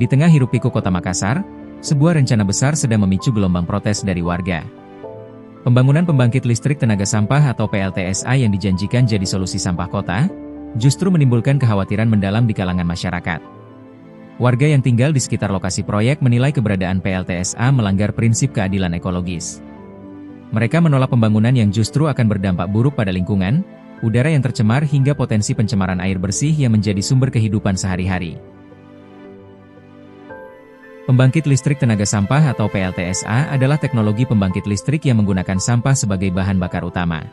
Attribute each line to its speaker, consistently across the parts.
Speaker 1: Di tengah hiruk-pikuk kota Makassar, sebuah rencana besar sedang memicu gelombang protes dari warga. Pembangunan pembangkit listrik tenaga sampah atau PLTSA yang dijanjikan jadi solusi sampah kota, justru menimbulkan kekhawatiran mendalam di kalangan masyarakat. Warga yang tinggal di sekitar lokasi proyek menilai keberadaan PLTSA melanggar prinsip keadilan ekologis. Mereka menolak pembangunan yang justru akan berdampak buruk pada lingkungan, udara yang tercemar hingga potensi pencemaran air bersih yang menjadi sumber kehidupan sehari-hari. Pembangkit listrik tenaga sampah atau PLTSA adalah teknologi pembangkit listrik yang menggunakan sampah sebagai bahan bakar utama.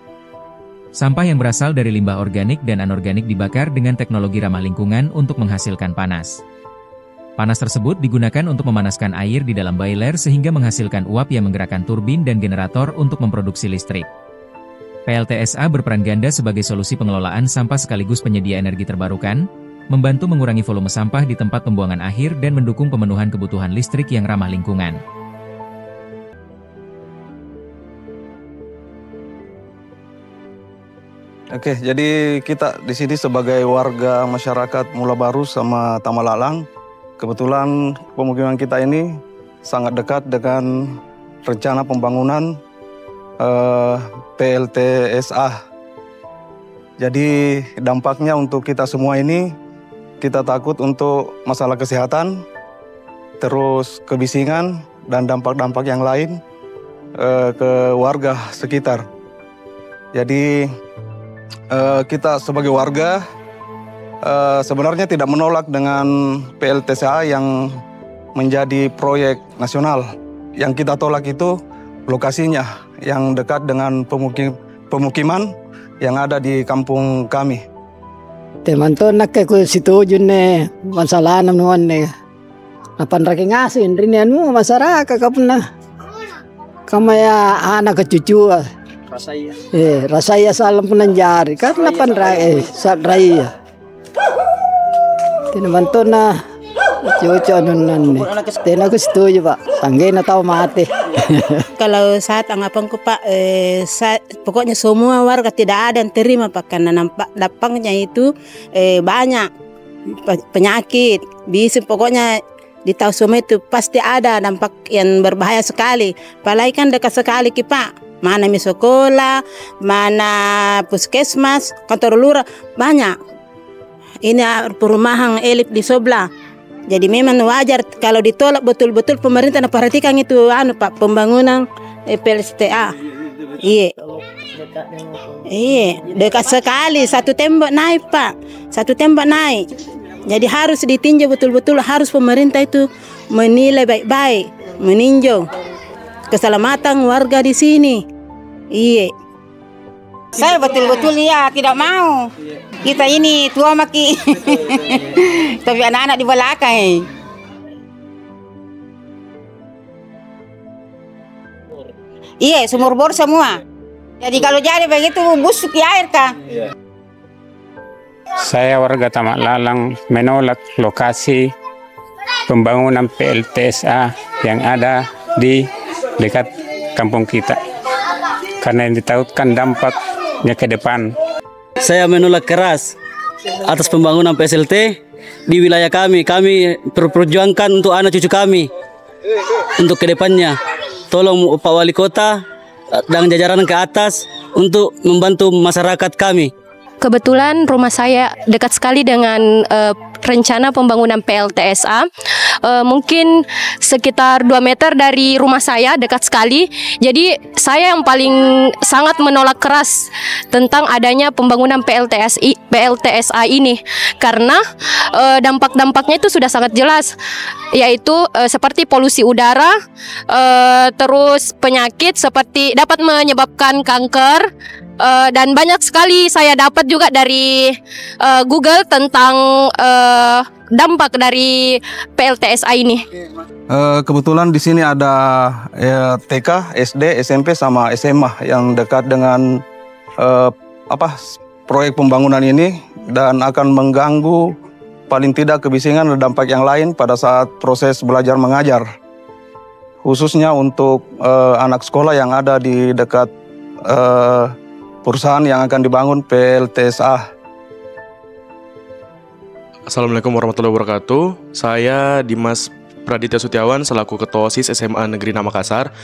Speaker 1: Sampah yang berasal dari limbah organik dan anorganik dibakar dengan teknologi ramah lingkungan untuk menghasilkan panas. Panas tersebut digunakan untuk memanaskan air di dalam boiler sehingga menghasilkan uap yang menggerakkan turbin dan generator untuk memproduksi listrik. PLTSA berperan ganda sebagai solusi pengelolaan sampah sekaligus penyedia energi terbarukan, membantu mengurangi volume sampah di tempat pembuangan akhir dan mendukung pemenuhan kebutuhan listrik yang ramah lingkungan.
Speaker 2: Oke, jadi kita di sini sebagai warga masyarakat Mula Baru sama Tamalalang, kebetulan pemukiman kita ini sangat dekat dengan rencana pembangunan PLTSA. Jadi dampaknya untuk kita semua ini, kita takut untuk masalah kesehatan, terus kebisingan, dan dampak-dampak yang lain ke warga sekitar. Jadi kita sebagai warga sebenarnya tidak menolak dengan PLTSA yang menjadi proyek nasional. Yang kita tolak itu lokasinya yang dekat dengan pemukiman yang ada di kampung kami.
Speaker 3: Teman to nak ko setuju ne masalah naman ne. Napan raking asin rin anu masyarakat kapuna. Kamaya anak cucu. Rasaya. Rasaya salam penanjari kan napan sat raya. Teman to na cucu nan ne. Tenan ko setuju Pak. Sanggay na tahu mati.
Speaker 4: Kalau saat anggapan ko Pak, pokoknya semua warga tidak ada yang terima Pak, karena nampak dampaknya itu banyak penyakit, bisa pokoknya di tahu semua itu pasti ada dampak yang berbahaya sekali. Apalagi kan dekat sekali Pak, mana sekolah, mana puskesmas, kantor lurah, banyak. Ini perumahan elit di sebelah. Jadi memang wajar kalau ditolak betul-betul pemerintah perhatikan itu Pak, pembangunan PLTSA. Iya. Iya, dekat sekali, satu tembok naik Pak. Satu tembok naik. Jadi harus ditinjau betul-betul, harus pemerintah itu menilai baik-baik, meninjau keselamatan warga di sini. Iya.
Speaker 5: Saya betul-betul ya tidak mau. Kita ini tua maki. Tapi anak-anak di belakang. Iya, sumur bor semua. Jadi kalau jadi begitu busuk di air kah?
Speaker 6: Saya warga Tamalalang menolak lokasi pembangunan PLTSA yang ada di dekat kampung kita. Karena yang ditautkan dampaknya ke depan.
Speaker 7: Saya menolak keras atas pembangunan PSLT di wilayah kami. Kami perjuangkan untuk anak cucu kami, untuk kedepannya. Tolong Pak Wali Kota dan jajaran ke atas untuk membantu masyarakat kami.
Speaker 8: Kebetulan rumah saya dekat sekali dengan rencana pembangunan PLTSA. Mungkin sekitar 2 meter dari rumah saya, dekat sekali. Jadi saya yang paling sangat menolak keras tentang adanya pembangunan PLTSA ini. Karena dampak-dampaknya itu sudah sangat jelas, yaitu seperti polusi udara, terus penyakit seperti dapat menyebabkan kanker, dan banyak sekali saya dapat juga dari Google tentang dampak dari PLTSA ini.
Speaker 2: Kebetulan di sini ada TK, SD, SMP sama SMA yang dekat dengan proyek pembangunan ini dan akan mengganggu paling tidak kebisingan dan dampak yang lain pada saat proses belajar mengajar. Khususnya untuk anak sekolah yang ada di dekat perusahaan yang akan dibangun PLTSA.
Speaker 9: Assalamualaikum warahmatullahi wabarakatuh. Saya Dimas Praditya Sutiawan selaku Ketua OSIS SMA Negeri Makassar.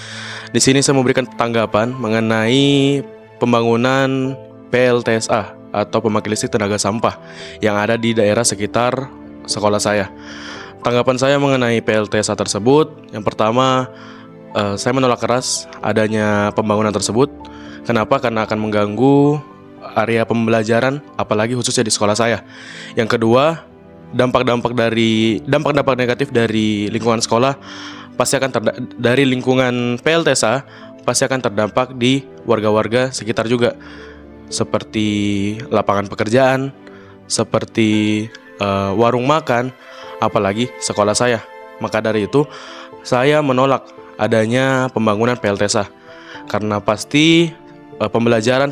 Speaker 9: Di sini saya memberikan tanggapan mengenai pembangunan PLTSA atau pembangkit listrik tenaga sampah yang ada di daerah sekitar sekolah saya. Tanggapan saya mengenai PLTSA tersebut, yang pertama, saya menolak keras adanya pembangunan tersebut. Kenapa? Karena akan mengganggu area pembelajaran, apalagi khususnya di sekolah saya. Yang kedua, dampak negatif dari lingkungan sekolah pasti akan dari lingkungan PLTSA pasti akan terdampak di warga-warga sekitar juga, seperti lapangan pekerjaan, seperti warung makan, apalagi sekolah saya. Maka dari itu saya menolak adanya pembangunan PLTSA karena pasti pembelajaran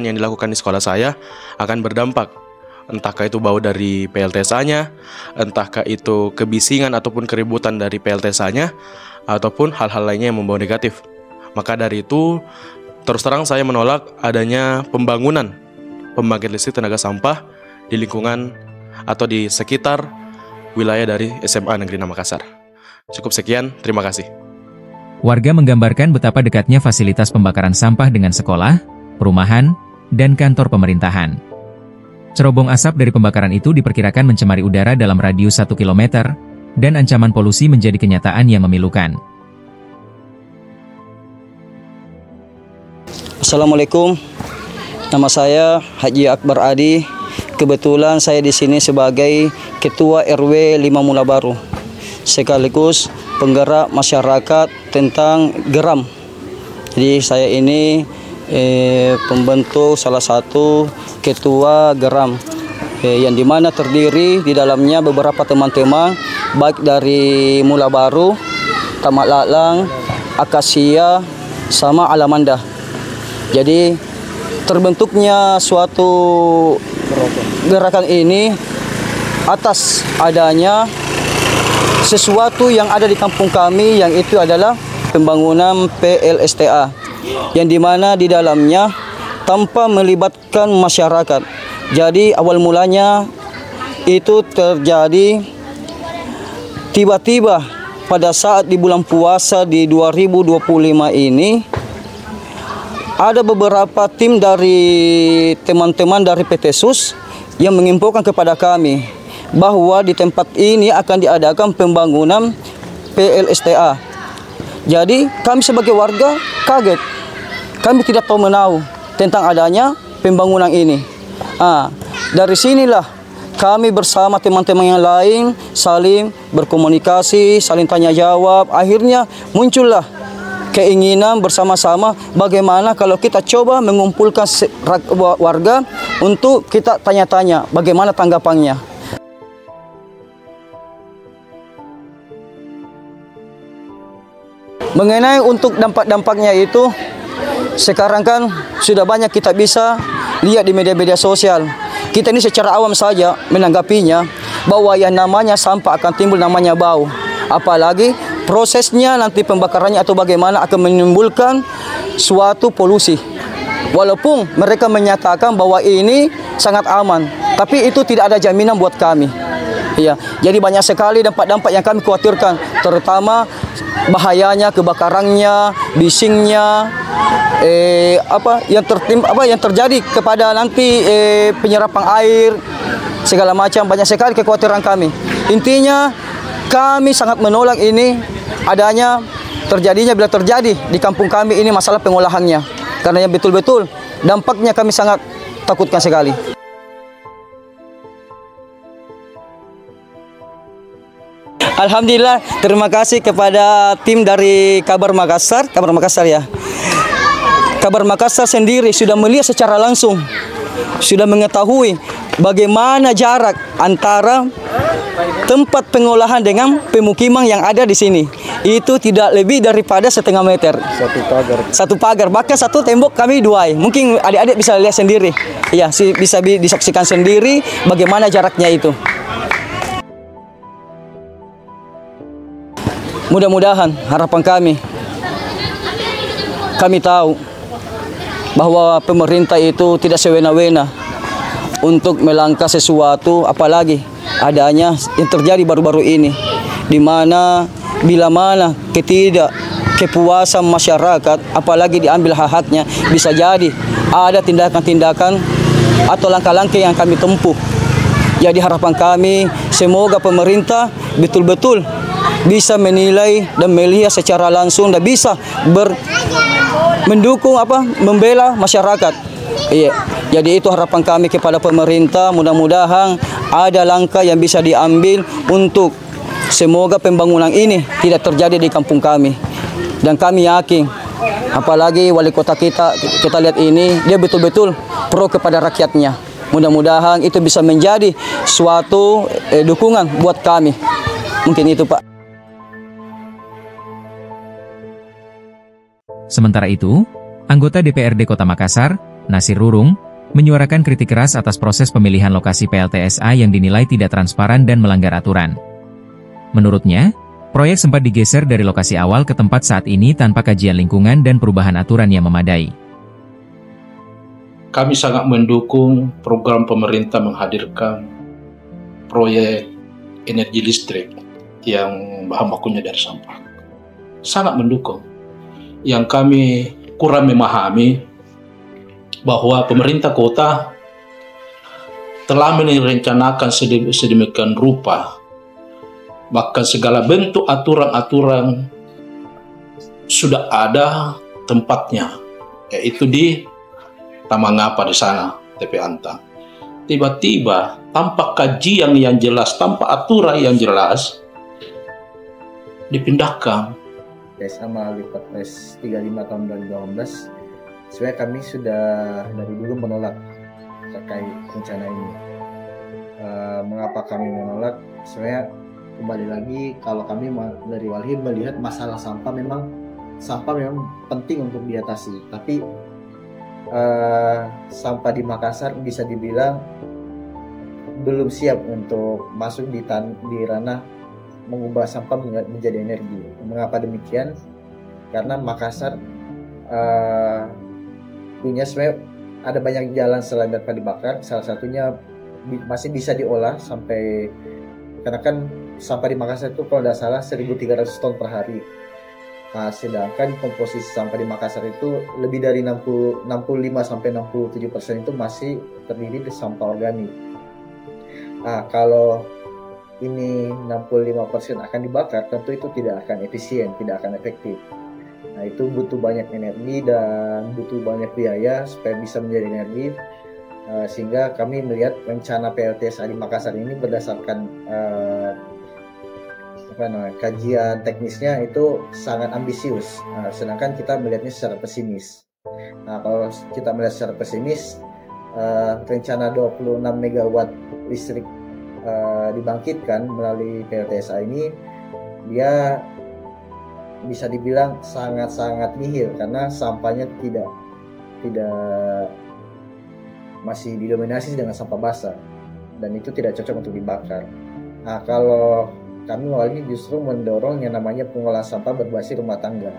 Speaker 9: yang dilakukan di sekolah saya akan berdampak, entahkah itu bau dari PLTSA-nya, entahkah itu kebisingan ataupun keributan dari PLTSA-nya, ataupun hal-hal lainnya yang membawa negatif. Maka dari itu, terus terang saya menolak adanya pembangunan pembangkit listrik tenaga sampah di lingkungan atau di sekitar wilayah dari SMA Negeri Makassar. Cukup sekian, terima kasih.
Speaker 1: Warga menggambarkan betapa dekatnya fasilitas pembakaran sampah dengan sekolah, perumahan, dan kantor pemerintahan. Cerobong asap dari pembakaran itu diperkirakan mencemari udara dalam radius 1 km, dan ancaman polusi menjadi kenyataan yang memilukan.
Speaker 7: Assalamualaikum, nama saya Haji Akbar Adi. Kebetulan saya di sini sebagai Ketua RW 5 Mula Baru, sekaligus penggerak masyarakat tentang geram. Jadi saya ini pembentuk salah satu ketua geram yang dimana terdiri di dalamnya beberapa teman-teman baik dari Mula Baru, Tamat Lalang, Akasia, sama Alamanda. Jadi terbentuknya suatu gerakan ini atas adanya sesuatu yang ada di kampung kami, yang itu adalah pembangunan PLSTA, yang dimana di dalamnya tanpa melibatkan masyarakat. Jadi awal mulanya itu terjadi tiba-tiba pada saat di bulan puasa di 2025 ini, ada beberapa tim dari teman-teman dari PT SUS yang menginfokan kepada kami bahwa di tempat ini akan diadakan pembangunan PLSTA. Jadi kami sebagai warga kaget, kami tidak tahu menahu tentang adanya pembangunan ini. Dari sinilah kami bersama teman-teman yang lain saling berkomunikasi, saling tanya jawab. Akhirnya muncullah keinginan bersama-sama bagaimana kalau kita coba mengumpulkan warga untuk kita tanya-tanya bagaimana tanggapannya. Mengenai untuk dampak-dampaknya itu, sekarang kan sudah banyak kita bisa lihat di media-media sosial. Kita ini secara awam saja menanggapinya bahwa yang namanya sampah akan timbul namanya bau. Apalagi prosesnya nanti pembakarannya atau bagaimana akan menimbulkan suatu polusi. Walaupun mereka menyatakan bahwa ini sangat aman, tapi itu tidak ada jaminan buat kami. Ya, jadi banyak sekali dampak-dampak yang kami khawatirkan, terutama bahayanya, kebakarannya, bisingnya, yang terjadi kepada nanti penyerapan air, segala macam. Banyak sekali kekhawatiran kami. Intinya kami sangat menolak ini adanya terjadinya bila terjadi di kampung kami ini masalah pengolahannya, karena yang betul-betul dampaknya kami sangat takutkan sekali. Alhamdulillah, terima kasih kepada tim dari Kabar Makassar ya. Kabar Makassar sendiri sudah melihat secara langsung, sudah mengetahui bagaimana jarak antara tempat pengolahan dengan pemukiman yang ada di sini. Itu tidak lebih daripada 1,5 meter. Satu pagar, bahkan satu tembok kami duai. Mungkin adik-adik bisa lihat sendiri. Ya, bisa disaksikan sendiri bagaimana jaraknya itu. Mudah-mudahan harapan kami tahu bahwa pemerintah itu tidak sewena-wena untuk melangkah sesuatu, apalagi adanya yang terjadi baru-baru ini, di mana bila mana kepuasan masyarakat, apalagi diambil hak-haknya, bisa jadi ada tindakan-tindakan atau langkah-langkah yang kami tempuh. Jadi harapan kami semoga pemerintah betul-betul bisa menilai dan melihat secara langsung dan bisa mendukung membela masyarakat. Iya. Jadi itu harapan kami kepada pemerintah, mudah-mudahan ada langkah yang bisa diambil untuk semoga pembangunan ini tidak terjadi di kampung kami. Dan kami yakin, apalagi wali kota kita lihat ini, dia betul-betul pro kepada rakyatnya. Mudah-mudahan itu bisa menjadi suatu dukungan buat kami. Mungkin itu, Pak.
Speaker 1: Sementara itu, anggota DPRD Kota Makassar, Nasir Rurung, menyuarakan kritik keras atas proses pemilihan lokasi PLTSA yang dinilai tidak transparan dan melanggar aturan. Menurutnya, proyek sempat digeser dari lokasi awal ke tempat saat ini tanpa kajian lingkungan dan perubahan aturan yang memadai.
Speaker 10: Kami sangat mendukung program pemerintah menghadirkan proyek energi listrik yang bahan bakunya dari sampah. Sangat mendukung. Yang kami kurang memahami bahwa pemerintah kota telah merencanakan sedemikian rupa, bahkan segala bentuk aturan-aturan sudah ada tempatnya, yaitu di Taman Ngapa di sana, TP Antang. Tiba-tiba tanpa kajian yang jelas, tanpa aturan yang jelas, dipindahkan.
Speaker 11: PSA melalui Perpres 35 tahun 2018, sebenarnya kami sudah dari dulu menolak terkait rencana ini. Mengapa kami menolak? Sebenarnya kembali lagi, kalau kami dari Walhi melihat masalah sampah memang penting untuk diatasi. Tapi sampah di Makassar bisa dibilang belum siap untuk masuk di ranah mengubah sampah menjadi energi. Mengapa demikian? Karena Makassar punya sebenarnya ada banyak jalan selain dapat dibakar. Salah satunya masih bisa diolah sampai, karena kan sampah di Makassar itu kalau tidak salah 1.300 ton per hari. Nah, sedangkan komposisi sampah di Makassar itu lebih dari 65-67% itu masih terdiri dari sampah organik. Nah, kalau ini 65% akan dibakar, tentu itu tidak akan efisien, tidak akan efektif. Nah, itu butuh banyak energi dan butuh banyak biaya supaya bisa menjadi energi. Sehingga kami melihat rencana PLTSA di Makassar ini berdasarkan kajian teknisnya itu sangat ambisius. Sedangkan kita melihatnya secara pesimis. Nah, kalau kita melihat secara pesimis, rencana 26 MW listrik dibangkitkan melalui PLTSA ini, dia bisa dibilang sangat-sangat nihil karena sampahnya tidak masih didominasi dengan sampah basah dan itu tidak cocok untuk dibakar. Nah, kalau kami awalnya justru mendorong yang namanya pengolahan sampah berbasis rumah tangga.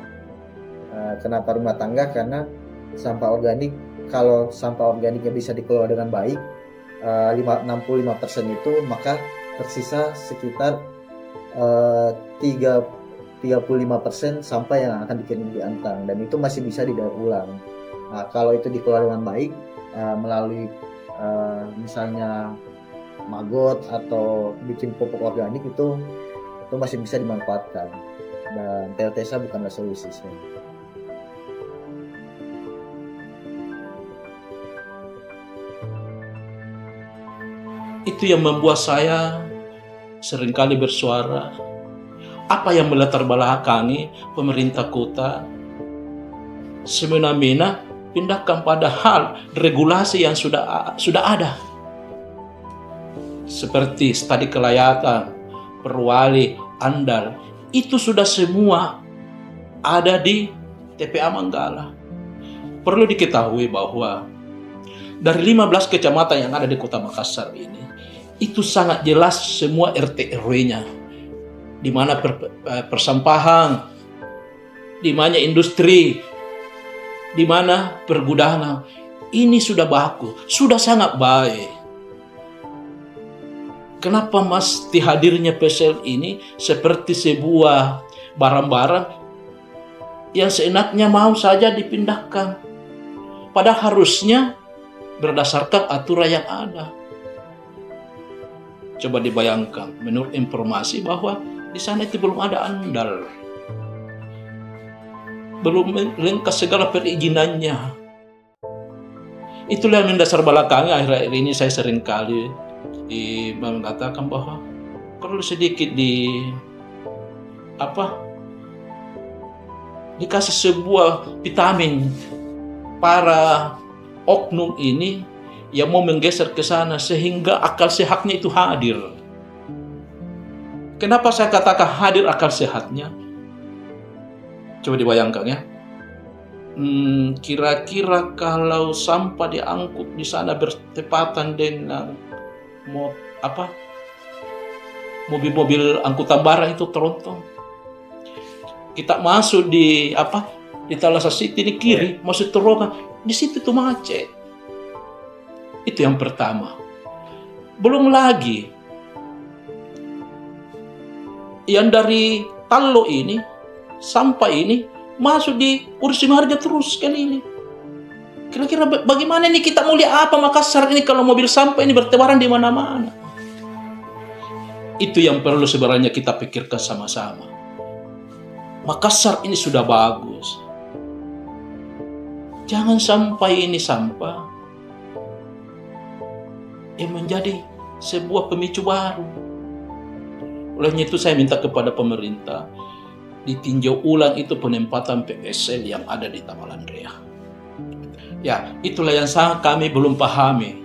Speaker 11: Kenapa rumah tangga? Karena sampah organik, kalau sampah organiknya bisa dikelola dengan baik, 65% itu, maka tersisa sekitar 35% sampah yang akan dikirim di Antang, dan itu masih bisa didaur ulang. Nah, kalau itu dikelola dengan baik melalui misalnya magot atau bikin pupuk organik, itu masih bisa dimanfaatkan, dan PLTSA bukanlah solusi sebenarnya.
Speaker 10: Itu yang membuat saya seringkali bersuara, apa yang melatar belakangi pemerintah kota semena-mena pindahkan pada hal regulasi yang sudah ada, seperti studi kelayakan, perwali, andal, itu sudah semua ada di TPA Manggala. Perlu diketahui bahwa dari 15 kecamatan yang ada di Kota Makassar ini, itu sangat jelas semua RT RW-nya, di mana persampahan, di mana industri, di mana pergudangan. Ini sudah baku, sudah sangat baik. Kenapa mesti hadirnya PSL ini seperti sebuah barang-barang yang seenaknya mau saja dipindahkan? Padahal harusnya berdasarkan aturan yang ada. Coba dibayangkan, menurut informasi bahwa di sana itu belum ada andal, belum lengkap segala perizinannya. Itulah yang mendasar belakangi akhir-akhir ini saya sering kali mengatakan bahwa perlu sedikit dikasih sebuah vitamin para oknum ini yang mau menggeser ke sana sehingga akal sehatnya itu hadir. Kenapa saya katakan hadir akal sehatnya? Coba dibayangkan ya. Kira-kira kalau sampah diangkut di sana bertepatan dengan mobil-mobil angkutan barang itu terontong. Kita masuk di Talasa City di kiri, masuk terowongan, di situ tuh macet. Itu yang pertama. Belum lagi yang dari Tallo ini, sampah ini masuk di Kursi Harja terus kan ini. Kira-kira bagaimana nih kita mau lihat apa Makassar ini kalau mobil sampah ini bertebaran di mana-mana? Itu yang perlu sebenarnya kita pikirkan sama-sama. Makassar ini sudah bagus. Jangan sampai ini sampah yang menjadi sebuah pemicu baru. Olehnya itu saya minta kepada pemerintah ditinjau ulang itu penempatan PSL yang ada di Tamalandrea. Ya, itulah yang kami belum pahami.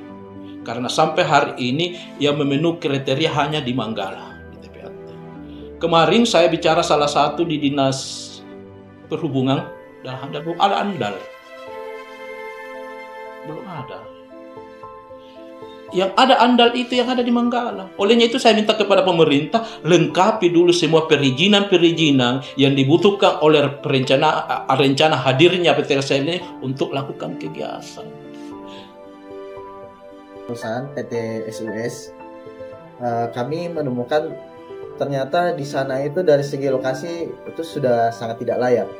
Speaker 10: Karena sampai hari ini yang memenuhi kriteria hanya di Manggala, di TPAT. Kemarin saya bicara salah satu di Dinas Perhubungan dan ada andal. Belum ada. Yang ada andal itu yang ada di Manggala. Olehnya itu saya minta kepada pemerintah lengkapi dulu semua perizinan yang dibutuhkan oleh rencana hadirnya PTSL ini untuk lakukan kegiatan.
Speaker 11: Perusahaan PT SUS, kami menemukan ternyata di sana itu dari segi lokasi itu sudah sangat tidak layak.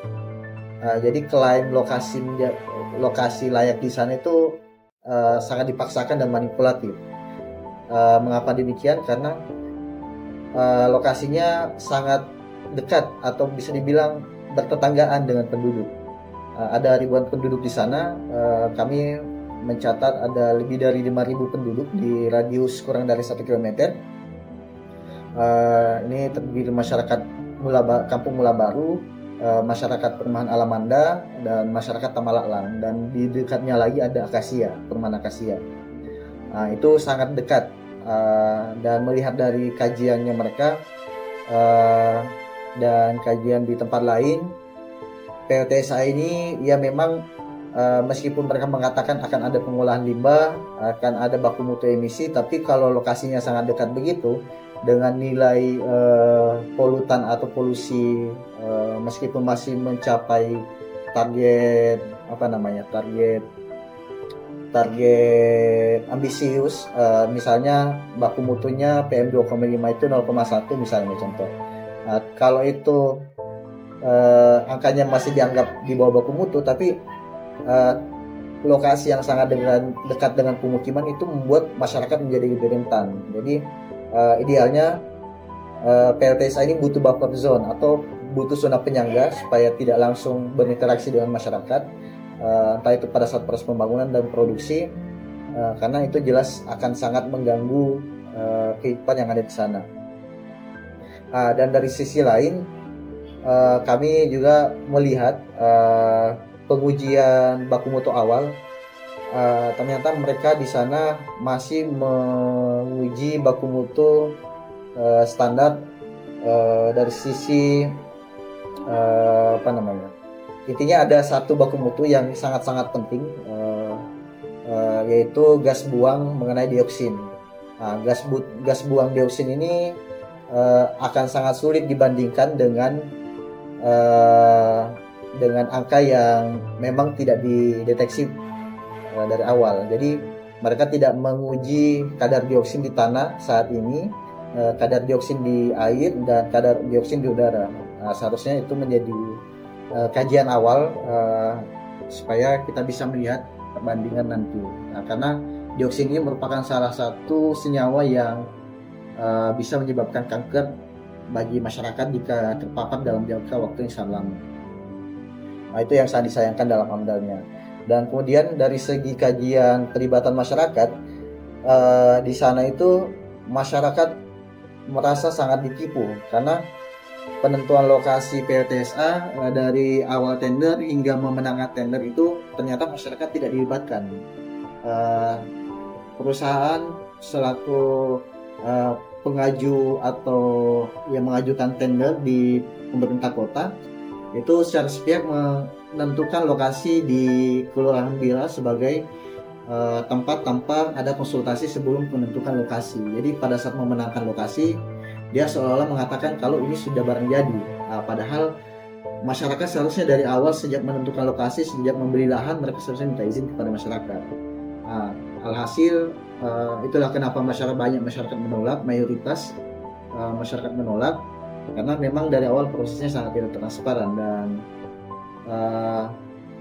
Speaker 11: Jadi klaim lokasi layak di sana itu sangat dipaksakan dan manipulatif. Mengapa demikian? Karena lokasinya sangat dekat atau bisa dibilang bertetanggaan dengan penduduk. Ada ribuan penduduk di sana. Kami mencatat ada lebih dari 5.000 penduduk di radius kurang dari 1 km. Ini terdiri masyarakat Kampung Mula Baru, masyarakat Perumahan Alamanda, dan masyarakat Tamalaklang, dan di dekatnya lagi ada Perumahan Akasia. Itu sangat dekat, dan melihat dari kajiannya mereka dan kajian di tempat lain, PLTSA ini ya memang meskipun mereka mengatakan akan ada pengolahan limbah, akan ada baku mutu emisi, tapi kalau lokasinya sangat dekat begitu dengan nilai polutan atau polusi meskipun masih mencapai target ambisius, misalnya baku mutunya PM 2,5 itu 0,1 misalnya contoh. Kalau itu angkanya masih dianggap di bawah baku mutu, tapi lokasi yang sangat dekat dengan pemukiman itu membuat masyarakat menjadi lebih rentan. Jadi idealnya PLTSA ini butuh buffer zone atau butuh zona penyangga supaya tidak langsung berinteraksi dengan masyarakat, entah itu pada saat proses pembangunan dan produksi, karena itu jelas akan sangat mengganggu kehidupan yang ada di sana. Dan dari sisi lain, kami juga melihat pengujian baku mutu awal, ternyata mereka di sana masih menguji baku mutu standar dari sisi intinya ada satu baku mutu yang sangat-sangat penting, yaitu gas buang mengenai dioksin. Gas buang dioksin ini akan sangat sulit dibandingkan dengan angka yang memang tidak dideteksi dari awal. Jadi mereka tidak menguji kadar dioksin di tanah saat ini, kadar dioksin di air dan kadar dioksin di udara. Nah, seharusnya itu menjadi kajian awal supaya kita bisa melihat perbandingan nanti. Nah, karena dioksin ini merupakan salah satu senyawa yang bisa menyebabkan kanker bagi masyarakat jika terpapar dalam jangka waktu yang sangat lama. Nah, itu yang sangat disayangkan dalam AMDAL-nya. Dan kemudian dari segi kajian terlibatan masyarakat, di sana itu masyarakat merasa sangat ditipu karena penentuan lokasi PLTSA dari awal tender hingga memenangkan tender itu ternyata masyarakat tidak dilibatkan. Perusahaan selaku pengaju atau yang mengajukan tender di pemerintah kota itu secara sepihak menentukan lokasi di Kelurahan Bila sebagai tempat tanpa ada konsultasi sebelum menentukan lokasi. Jadi pada saat memenangkan lokasi, dia seolah-olah mengatakan kalau ini sudah barang jadi. Padahal masyarakat seharusnya dari awal sejak menentukan lokasi, sejak membeli lahan, mereka seharusnya minta izin kepada masyarakat. Alhasil itulah kenapa banyak masyarakat menolak, mayoritas masyarakat menolak karena memang dari awal prosesnya sangat tidak transparan dan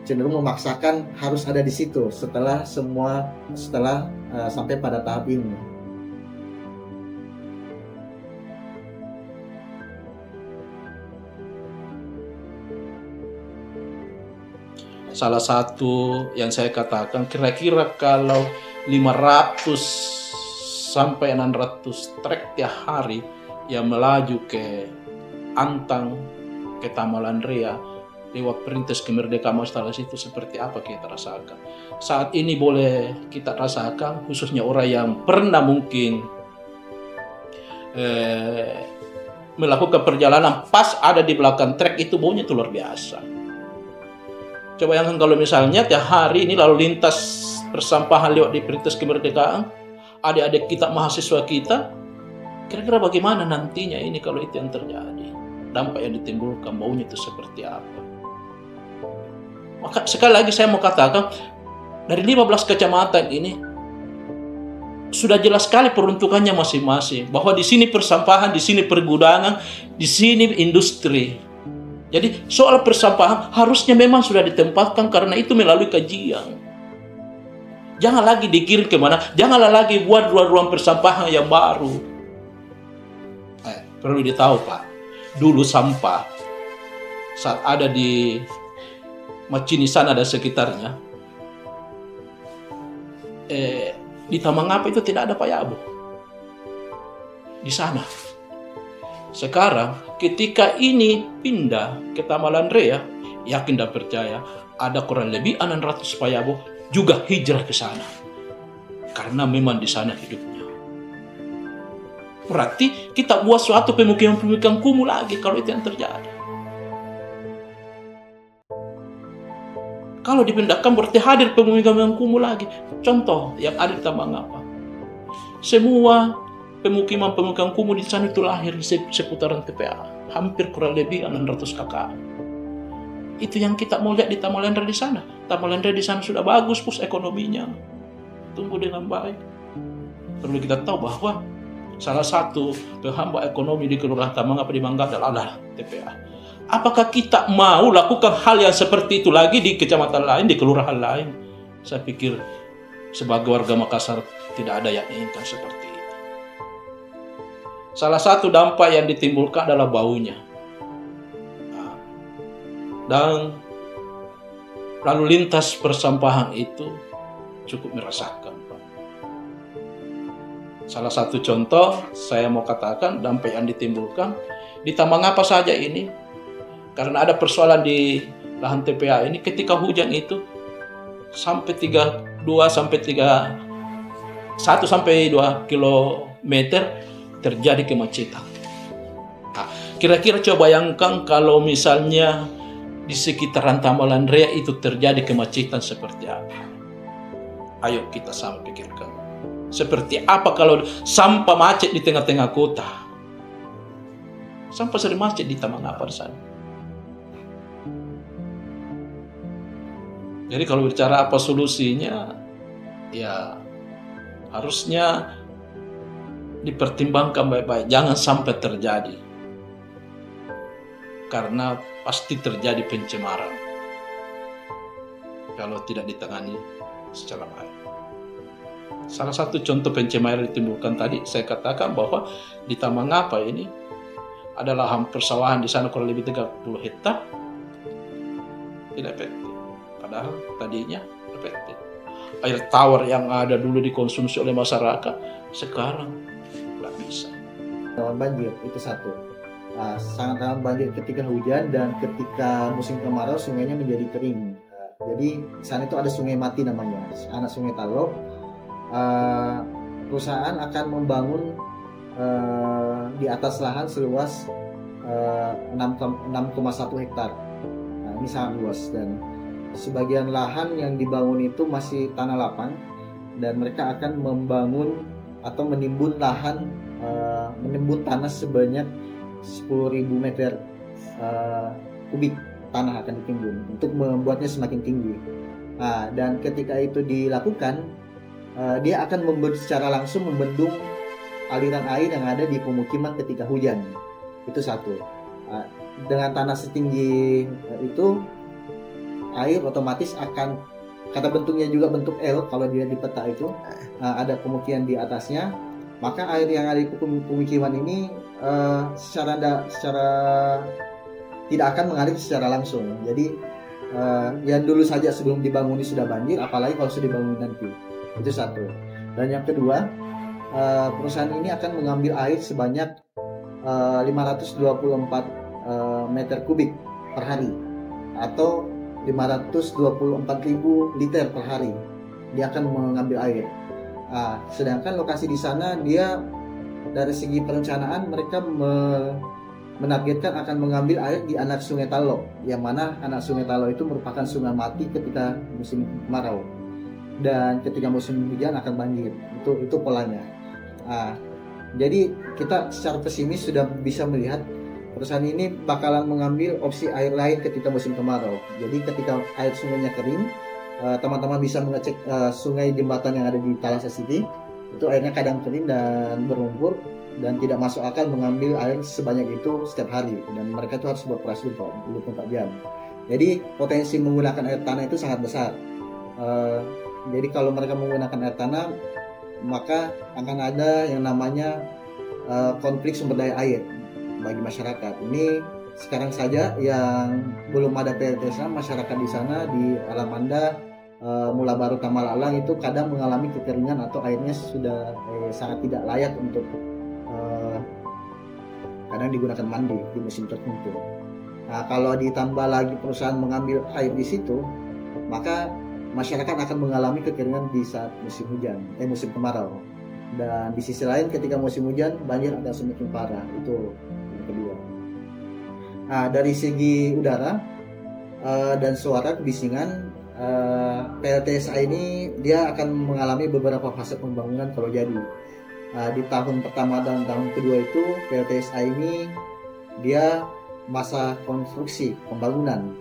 Speaker 11: cenderung memaksakan harus ada di situ setelah sampai pada tahap ini.
Speaker 10: Salah satu yang saya katakan, kira-kira kalau 500 sampai 600 trek tiap hari yang melaju ke Antang, ke Tamalan Rea lewat Perintis Kemerdekaan Instalasi itu seperti apa kita rasakan. Saat ini boleh kita rasakan, khususnya orang yang pernah mungkin melakukan perjalanan pas ada di belakang trek itu, baunya itu luar biasa. Coba bayangkan kalau misalnya tiap hari ini lalu lintas persampahan lewat di Perintis Kemerdekaan, adik-adik kita, mahasiswa kita, kira-kira bagaimana nantinya ini kalau itu yang terjadi? Dampak yang ditimbulkan, baunya itu seperti apa? Maka sekali lagi saya mau katakan, dari 15 kecamatan ini sudah jelas sekali peruntukannya masing-masing. Bahwa di sini persampahan, di sini pergudangan, di sini industri. Jadi soal persampahan harusnya memang sudah ditempatkan karena itu melalui kajian. Jangan lagi dikirim kemana, janganlah lagi buat ruang-ruang persampahan yang baru. Perlu ditahu Pak, dulu sampah saat ada di Macinisan ada sekitarnya, di Tamangapa itu tidak ada payabu di sana. Sekarang ketika ini pindah ke Tamalan Rea, yakin dan percaya ada kurang lebih 600 payabu juga hijrah ke sana karena memang di sana hidupnya. Berarti kita buat suatu pemukiman-pemukiman kumuh lagi kalau itu yang terjadi. Kalau dipindahkan berarti hadir pemukiman kumuh lagi. Contoh yang ada di Tamangapa, semua pemukiman-pemukiman kumuh di sana itu lahir di seputaran TPA, hampir kurang lebih 600 kakak. Itu yang kita mau lihat di Tamalan Rea di sana. Tamalan Rea di sana sudah bagus pus ekonominya, tumbuh dengan baik. Perlu kita tahu bahwa salah satu penghambat ekonomi di Kelurahan Tamangapa di Mangga adalah TPA. Apakah kita mau lakukan hal yang seperti itu lagi di kecamatan lain, di kelurahan lain? Saya pikir sebagai warga Makassar tidak ada yang inginkan seperti itu. Salah satu dampak yang ditimbulkan adalah baunya. Dan lalu lintas persampahan itu cukup merasakan. Salah satu contoh saya mau katakan dampak yang ditimbulkan di Tamangapa saja ini, karena ada persoalan di lahan TPA ini, ketika hujan itu sampai 1 sampai 2 kilometer terjadi kemacetan. Nah, kira-kira coba bayangkan kalau misalnya di sekitaran Tamalan Rea itu terjadi kemacetan seperti apa? Ayo kita sama pikirkan. Seperti apa kalau sampah macet di tengah-tengah kota? Sampah sering macet di Tamangapa sana. Jadi kalau bicara apa solusinya, ya harusnya dipertimbangkan baik-baik, jangan sampai terjadi, karena pasti terjadi pencemaran kalau tidak ditangani secara baik. Salah satu contoh pencemaran ditimbulkan tadi saya katakan bahwa di Taman Ngapa ini ada lahan persawahan di sana kurang lebih 30 hektar tidak efektif, padahal tadinya efektif. Air tawar yang ada dulu dikonsumsi oleh masyarakat sekarang nggak bisa.
Speaker 11: Rawan banjir itu satu, sangat rawan banjir ketika hujan dan ketika musim kemarau sungainya menjadi kering. Jadi di sana itu ada sungai mati namanya, anak Sungai Talo. Perusahaan akan membangun di atas lahan seluas 6,1 hektar. Nah, ini sangat luas dan sebagian lahan yang dibangun itu masih tanah lapang dan mereka akan membangun atau menimbun lahan, menimbun tanah sebanyak 10.000 meter kubik tanah akan ditimbun untuk membuatnya semakin tinggi. Nah, dan ketika itu dilakukan, dia akan secara langsung membendung aliran air yang ada di pemukiman ketika hujan. Itu satu. Dengan tanah setinggi itu, air otomatis akan, kata bentuknya juga bentuk L kalau dia di peta itu, ada pemukiman di atasnya, maka air yang ada di pemukiman ini secara tidak akan mengalir secara langsung. Jadi yang dulu saja sebelum dibangun ini sudah banjir, apalagi kalau sudah dibangun nanti. Itu satu. Dan yang kedua, perusahaan ini akan mengambil air sebanyak 524 meter kubik per hari atau 524.000 liter per hari. Dia akan mengambil air. Sedangkan lokasi di sana dia dari segi perencanaan mereka menargetkan akan mengambil air di anak Sungai Talo, yang mana anak Sungai Talo itu merupakan sungai mati ketika musim kemarau. Dan ketika musim hujan akan banjir. Itu polanya. Jadi kita secara pesimis sudah bisa melihat perusahaan ini bakalan mengambil opsi air lain ketika musim kemarau. Jadi ketika air sungainya kering, teman-teman bisa mengecek sungai jembatan yang ada di Talasa City. Itu airnya kadang kering dan berlumpur dan tidak masuk akal mengambil air sebanyak itu setiap hari. Dan mereka itu harus beroperasi 24 jam. Jadi potensi menggunakan air tanah itu sangat besar. Jadi kalau mereka menggunakan air tanah, maka akan ada yang namanya konflik sumber daya air bagi masyarakat. Ini sekarang saja yang belum ada PLTSA, masyarakat di sana di Alamanda, Mula Baru, Tamalalang itu kadang mengalami kekeringan atau airnya sudah sangat tidak layak untuk kadang digunakan mandi di musim tertentu. Nah, kalau ditambah lagi perusahaan mengambil air di situ, maka masyarakat akan mengalami kekeringan di saat musim hujan, musim kemarau. Dan di sisi lain ketika musim hujan banjir akan semakin parah. Itu yang kedua. Nah, dari segi udara dan suara kebisingan, PLTSA ini dia akan mengalami beberapa fase pembangunan kalau jadi. Di tahun pertama dan tahun kedua itu PLTSA ini dia masa konstruksi pembangunan.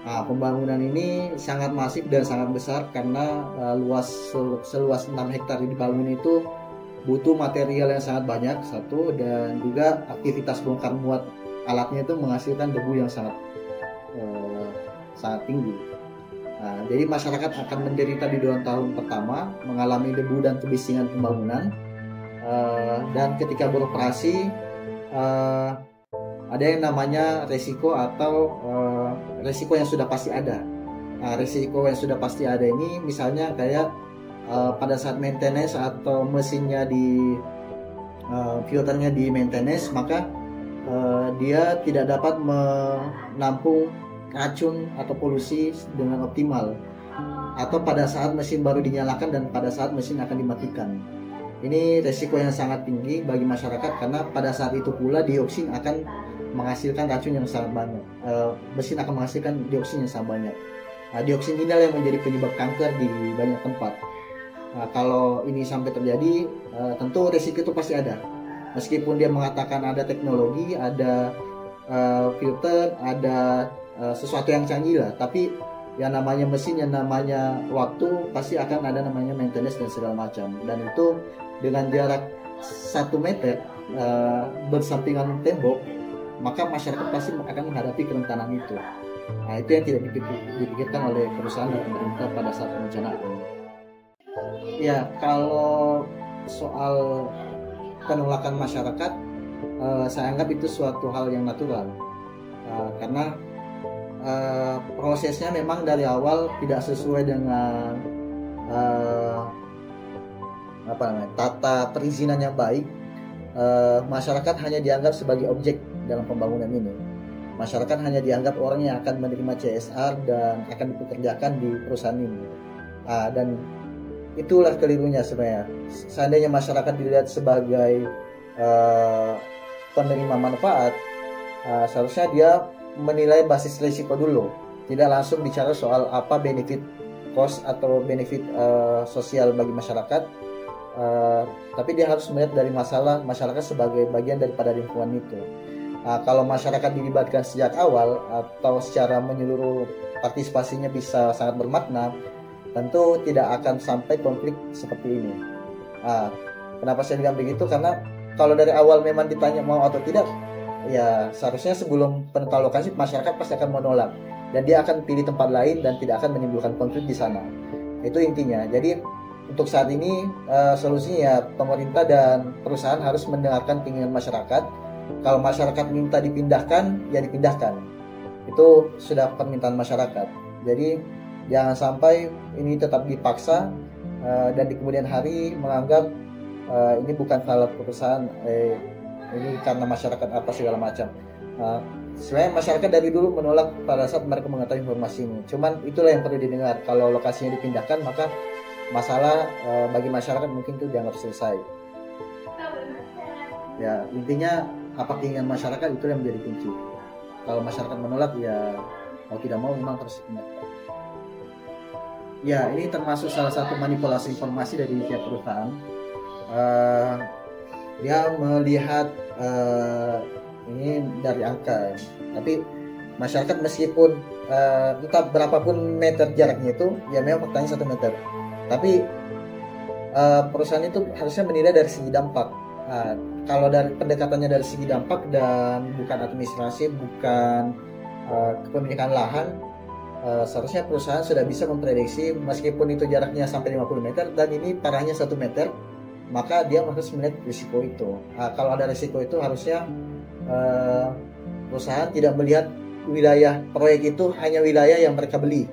Speaker 11: Pembangunan ini sangat masif dan sangat besar karena seluas 6 hektar dibangun itu butuh material yang sangat banyak, satu, dan juga aktivitas bongkar muat alatnya itu menghasilkan debu yang sangat tinggi. Jadi masyarakat akan menderita di 2 tahun pertama mengalami debu dan kebisingan pembangunan, dan ketika beroperasi ada yang namanya resiko atau resiko yang sudah pasti ada. Resiko yang sudah pasti ada ini misalnya kayak pada saat maintenance atau mesinnya di filternya di maintenance, maka dia tidak dapat menampung racun atau polusi dengan optimal, atau pada saat mesin baru dinyalakan dan pada saat mesin akan dimatikan. Ini resiko yang sangat tinggi bagi masyarakat karena pada saat itu pula dioksin akan menghasilkan racun yang sangat banyak. Mesin akan menghasilkan dioksin yang sangat banyak. Dioksin ini yang menjadi penyebab kanker di banyak tempat. Kalau ini sampai terjadi, tentu risiko itu pasti ada. Meskipun dia mengatakan ada teknologi, ada filter, ada sesuatu yang canggih lah, tapi yang namanya mesin, yang namanya waktu, pasti akan ada namanya maintenance dan segala macam. Dan itu dengan jarak 1 meter bersampingan tembok, maka masyarakat pasti akan menghadapi kerentanan itu. Nah, itu yang tidak dipikirkan oleh perusahaan dan pemerintah pada saat perencanaan. Ya, kalau soal penolakan masyarakat, saya anggap itu suatu hal yang natural, karena prosesnya memang dari awal tidak sesuai dengan tata perizinan yang baik. Masyarakat hanya dianggap sebagai objek dalam pembangunan ini. Masyarakat hanya dianggap orang yang akan menerima CSR dan akan dipekerjakan di perusahaan ini. Dan itulah kelirunya sebenarnya. Seandainya masyarakat dilihat sebagai penerima manfaat, seharusnya dia menilai basis risiko dulu, tidak langsung bicara soal apa benefit cost atau benefit sosial bagi masyarakat, tapi dia harus melihat dari masalah masyarakat sebagai bagian daripada lingkungan itu. Kalau masyarakat dilibatkan sejak awal atau secara menyeluruh partisipasinya bisa sangat bermakna, tentu tidak akan sampai konflik seperti ini. Kenapa saya bilang begitu? Karena kalau dari awal memang ditanya mau atau tidak, ya seharusnya sebelum penentuan lokasi masyarakat pasti akan menolak dan dia akan pilih tempat lain dan tidak akan menimbulkan konflik di sana. Itu intinya. Jadi untuk saat ini solusinya ya pemerintah dan perusahaan harus mendengarkan keinginan masyarakat. Kalau masyarakat minta dipindahkan, ya dipindahkan. Itu sudah permintaan masyarakat. Jadi jangan sampai ini tetap dipaksa dan di kemudian hari menganggap ini bukan salah perusahaan, ini karena masyarakat apa segala macam. Sebenarnya masyarakat dari dulu menolak pada saat mereka mengetahui informasi ini. Cuman itulah yang perlu didengar. Kalau lokasinya dipindahkan, maka masalah bagi masyarakat mungkin itu dianggap selesai. Ya intinya apa keinginan masyarakat itu yang menjadi kunci. Kalau masyarakat menolak, ya mau tidak mau memang harus dipindahkan. Ya ini termasuk salah satu manipulasi informasi dari pihak perusahaan. Dia melihat ini dari angka, tapi masyarakat meskipun entah berapapun meter jaraknya itu, ya memang faktanya 1 meter, tapi perusahaan itu harusnya menilai dari segi dampak. Kalau dari pendekatannya dari segi dampak dan bukan administrasi, bukan kepemilikan lahan, seharusnya perusahaan sudah bisa memprediksi meskipun itu jaraknya sampai 50 meter dan ini parahnya 1 meter, maka dia harus melihat risiko itu. Kalau ada risiko itu harusnya perusahaan tidak melihat wilayah proyek itu hanya wilayah yang mereka beli.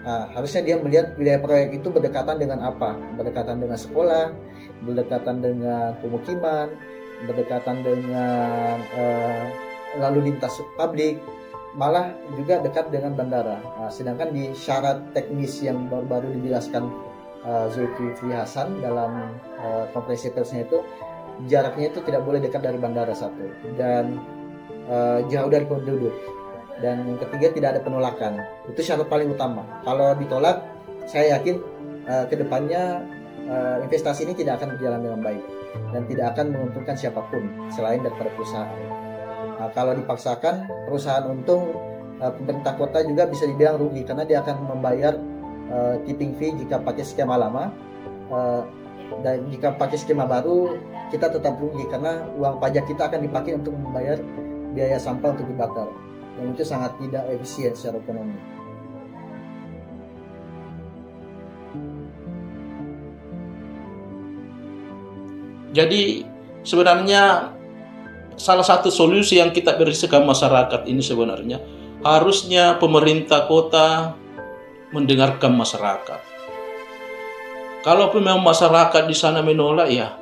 Speaker 11: Harusnya dia melihat wilayah proyek itu berdekatan dengan apa? Berdekatan dengan sekolah, berdekatan dengan pemukiman, berdekatan dengan lalu lintas publik, malah juga dekat dengan bandara. Sedangkan di syarat teknis yang baru dijelaskan Zulkifli Hasan dalam konferensi persnya itu, jaraknya itu tidak boleh dekat dari bandara satu dan jauh dari penduduk, dan yang ketiga tidak ada penolakan. Itu syarat paling utama. Kalau ditolak, saya yakin kedepannya investasi ini tidak akan berjalan dengan baik dan tidak akan menguntungkan siapapun selain daripada perusahaan. Kalau dipaksakan, perusahaan untung, pemerintah kota juga bisa dibilang rugi karena dia akan membayar tipping fee jika pakai skema lama, dan jika pakai skema baru kita tetap rugi karena uang pajak kita akan dipakai untuk membayar biaya sampah untuk dibakar, dan itu sangat tidak efisien secara ekonomi.
Speaker 10: Jadi sebenarnya salah satu solusi yang kita berikan masyarakat ini sebenarnya harusnya pemerintah kota mendengarkan masyarakat. Kalau memang masyarakat di sana menolak, ya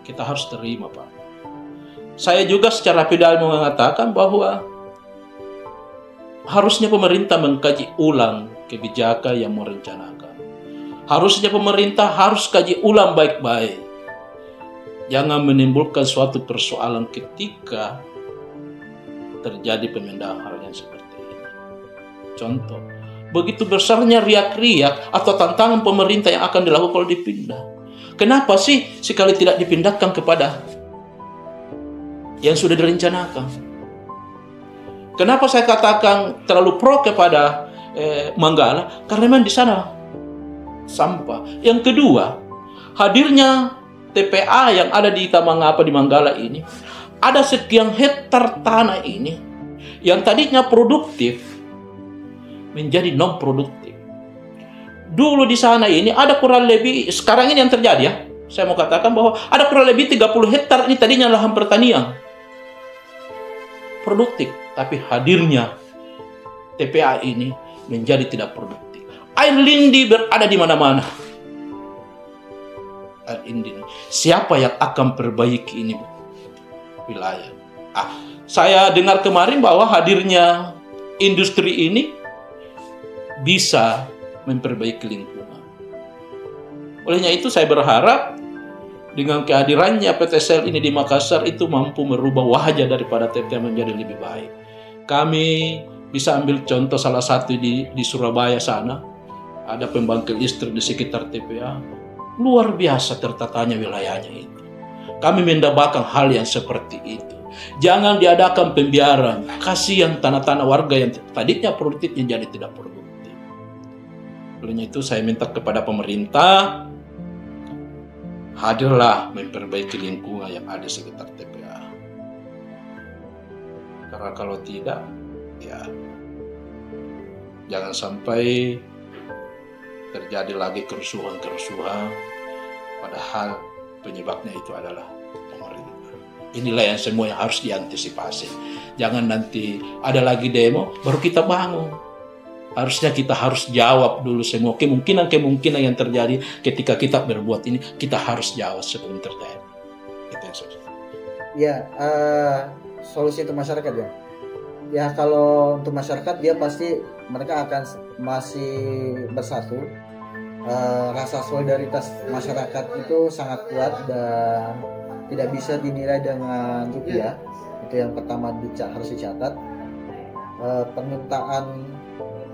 Speaker 10: kita harus terima, Pak. Saya juga secara pribadi mengatakan bahwa harusnya pemerintah mengkaji ulang kebijakan yang merencanakan. Harusnya pemerintah harus kaji ulang baik-baik. Jangan menimbulkan suatu persoalan ketika terjadi pemindahan hal yang seperti ini. Contoh, begitu besarnya riak-riak atau tantangan pemerintah yang akan dilakukan kalau dipindah. Kenapa sih sekali tidak dipindahkan kepada yang sudah direncanakan? Kenapa saya katakan terlalu pro kepada Manggala karena memang di sana sampah. Yang kedua, hadirnya TPA yang ada di Tamangapa di Manggala ini, ada sekian hektar tanah ini yang tadinya produktif menjadi non produktif. Dulu di sana ini ada kurang lebih, sekarang ini yang terjadi ya, saya mau katakan bahwa ada kurang lebih 30 hektar ini tadinya lahan pertanian produktif, tapi hadirnya TPA ini menjadi tidak produktif. Air lindi berada di mana-mana. Air lindi. Siapa yang akan perbaiki ini wilayah? Saya dengar kemarin bahwa hadirnya industri ini bisa memperbaiki lingkungan. Olehnya itu saya berharap dengan kehadirannya PT Sel ini di Makassar itu mampu merubah wajah daripada TPA menjadi lebih baik. Kami bisa ambil contoh salah satu di Surabaya sana, ada pembangkit listrik di sekitar TPA, luar biasa tertatanya wilayahnya itu. Kami mendapatkan hal yang seperti itu. Jangan diadakan pembiaran, kasihan tanah-tanah warga yang tadinya produktif menjadi tidak produktif. Olehnya itu saya minta kepada pemerintah, hadirlah memperbaiki lingkungan yang ada sekitar TPA. Karena kalau tidak, ya jangan sampai terjadi lagi kerusuhan-kerusuhan, padahal penyebabnya itu adalah pemerintah. Inilah yang semua yang harus diantisipasi. Jangan nanti ada lagi demo, baru kita bangun. Harusnya kita harus jawab dulu semua kemungkinan-kemungkinan yang terjadi ketika kita berbuat ini, kita harus jawab sebelum terjadi. Itu yang saya.
Speaker 11: Ya, solusi untuk masyarakat ya. Ya kalau untuk masyarakat dia pasti mereka akan masih bersatu. Rasa solidaritas masyarakat itu sangat kuat dan tidak bisa dinilai dengan rupiah. Itu yang pertama harus dicatat. Permintaan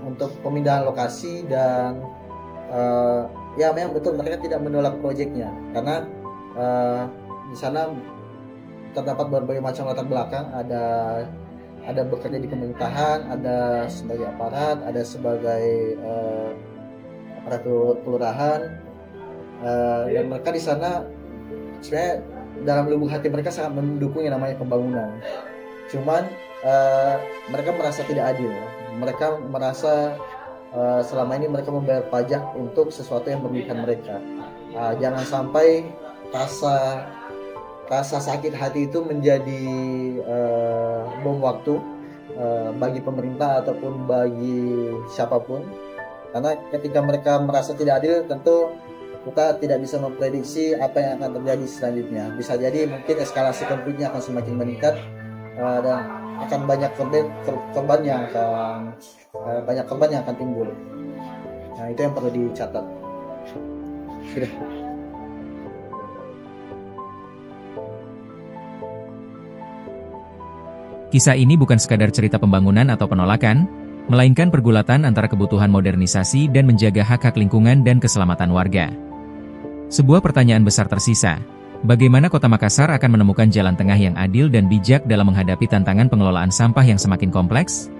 Speaker 11: untuk pemindahan lokasi dan ya memang betul mereka tidak menolak proyeknya karena di sana terdapat berbagai macam latar belakang, ada bekerja di pemerintahan, ada sebagai aparat, ada sebagai aparatur kelurahan, dan mereka di sana sebenarnya dalam lubuk hati mereka sangat mendukung yang namanya pembangunan. Cuman mereka merasa tidak adil. Mereka merasa selama ini mereka membayar pajak untuk sesuatu yang merugikan mereka. Jangan sampai rasa sakit hati itu menjadi bom waktu bagi pemerintah ataupun bagi siapapun. Karena ketika mereka merasa tidak adil, tentu kita tidak bisa memprediksi apa yang akan terjadi selanjutnya. Bisa jadi mungkin eskalasi konfliknya akan semakin meningkat dan akan banyak korban yang akan timbul. Nah, itu yang perlu dicatat. Sudah.
Speaker 1: Kisah ini bukan sekadar cerita pembangunan atau penolakan, melainkan pergulatan antara kebutuhan modernisasi dan menjaga hak-hak lingkungan dan keselamatan warga. Sebuah pertanyaan besar tersisa. Bagaimana Kota Makassar akan menemukan jalan tengah yang adil dan bijak dalam menghadapi tantangan pengelolaan sampah yang semakin kompleks?